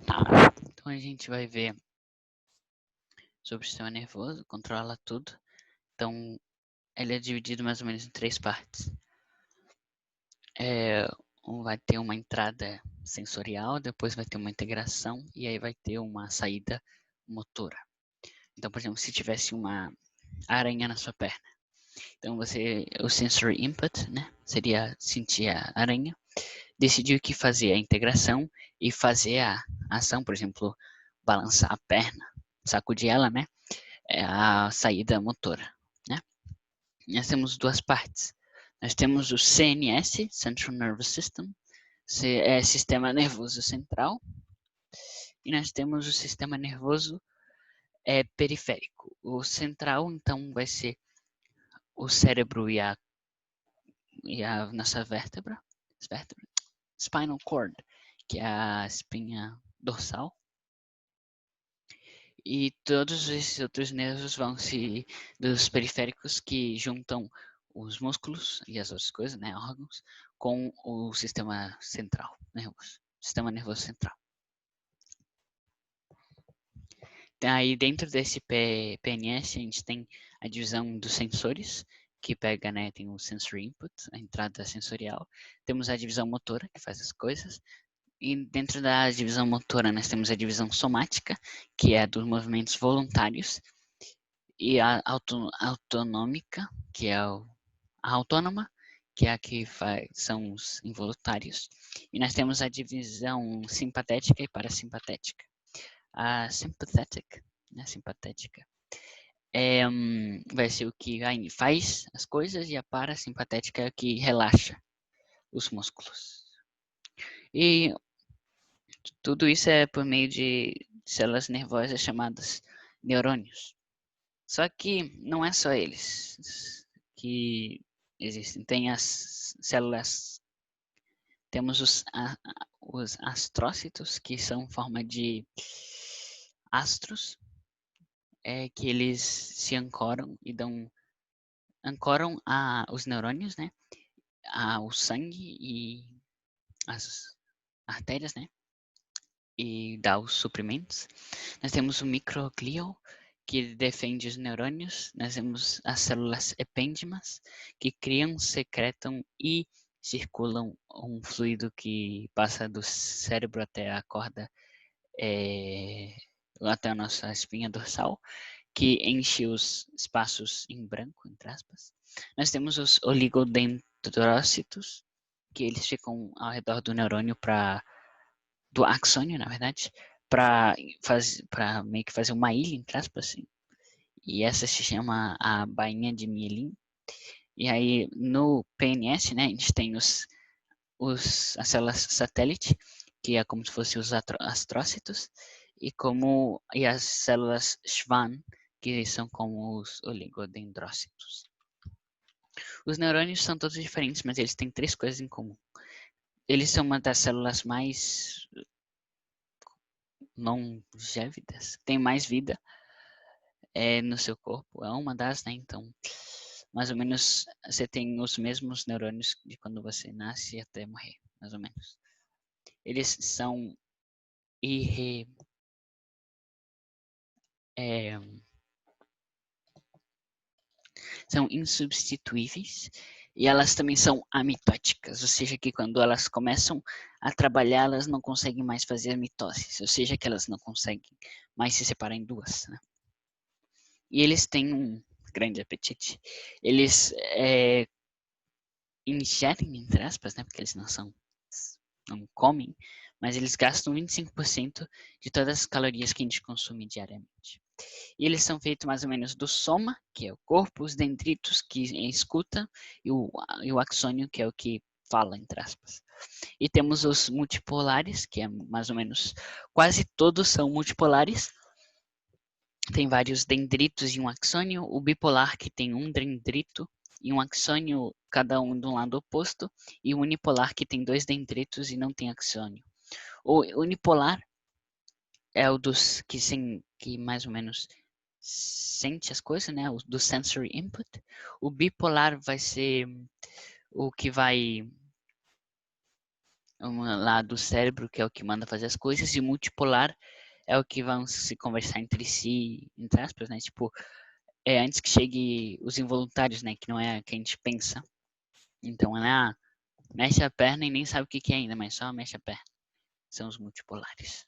Tá. Então a gente vai ver sobre o sistema nervoso, controla tudo. Então ele é dividido mais ou menos em 3 partes. Vai ter uma entrada sensorial, depois vai ter uma integração e aí vai ter uma saída motora. Então, por exemplo, se tivesse uma aranha na sua perna, então o sensory input, né, seria sentir a aranha, decidir o que fazer a integração e fazer a ação, por exemplo, balançar a perna, sacudir ela, né, é a saída motora, né. Nós temos duas partes. Nós temos o CNS, Central Nervous System, sistema nervoso central, e nós temos o sistema nervoso periférico. O central, então, vai ser o cérebro e a nossa vértebra, spinal cord, que é a espinha dorsal. E todos esses outros nervos vão se dos periféricos que juntam os músculos e as outras coisas, né, órgãos, com o sistema central nervoso, sistema nervoso central. Aí dentro desse PNS a gente tem a divisão dos sensores, que pega, né, tem o sensory input, a entrada sensorial. Temos a divisão motora, que faz as coisas. E dentro da divisão motora nós temos a divisão somática, que é dos movimentos voluntários. E a autonômica, que é a autônoma, que é a que são os involuntários. E nós temos a divisão simpatética e parasimpatética. A sympathetic, né, simpatética, vai ser o que faz as coisas e a parasimpatética é o que relaxa os músculos. E tudo isso é por meio de células nervosas chamadas neurônios. Só que não é só eles que existem. Tem as células, temos os astrócitos, que são em forma de astros, que eles se ancoram e ancoram os neurônios, né? O sangue e as artérias, né? E dá os suprimentos. Nós temos o microglial, que defende os neurônios. Nós temos as células epêndimas, que criam, secretam e circulam um fluido que passa do cérebro até a corda, até a nossa espinha dorsal, que enche os espaços em branco, entre aspas. Nós temos os oligodendrócitos, que eles ficam ao redor do neurônio do axônio, na verdade, para meio que fazer uma ilha, entre aspas, assim. E essa se chama a bainha de Mielin. E aí no PNS, né, a gente tem as células satélite, que é como se fossem os astrócitos, e as células Schwann, que são como os oligodendrócitos. Os neurônios são todos diferentes, mas eles têm 3 coisas em comum. Eles são uma das células mais longévidas, tem mais vida no seu corpo. É uma das, né? Então, mais ou menos, você tem os mesmos neurônios de quando você nasce até morrer, mais ou menos. Eles são são insubstituíveis e elas também são amitóticas, ou seja, que quando elas começam a trabalhar, elas não conseguem mais fazer a mitose, ou seja, que elas não conseguem mais se separar em duas, né? E eles têm um grande apetite. Eles ingerem, entre aspas, né, porque eles não comem, mas eles gastam 25% de todas as calorias que a gente consome diariamente. E eles são feitos mais ou menos do soma, que é o corpo, os dendritos, que escuta, e o axônio, que é o que fala, entre aspas. E temos os multipolares, que é mais ou menos, quase todos são multipolares. Tem vários dendritos e um axônio. O bipolar, que tem um dendrito e um axônio, cada um de um lado oposto. E o unipolar, que tem 2 dendritos e não tem axônio. O unipolar é o dos que mais ou menos sente as coisas, né? O do sensory input. O bipolar vai ser o que vai um lado do cérebro que é o que manda fazer as coisas e o multipolar é o que vão se conversar entre si, entre aspas, né? Tipo, antes que chegue os involuntários, né? Que não é o que a gente pensa. Então, ela mexe a perna e nem sabe o que é ainda, mas só mexe a perna. São os multipolares.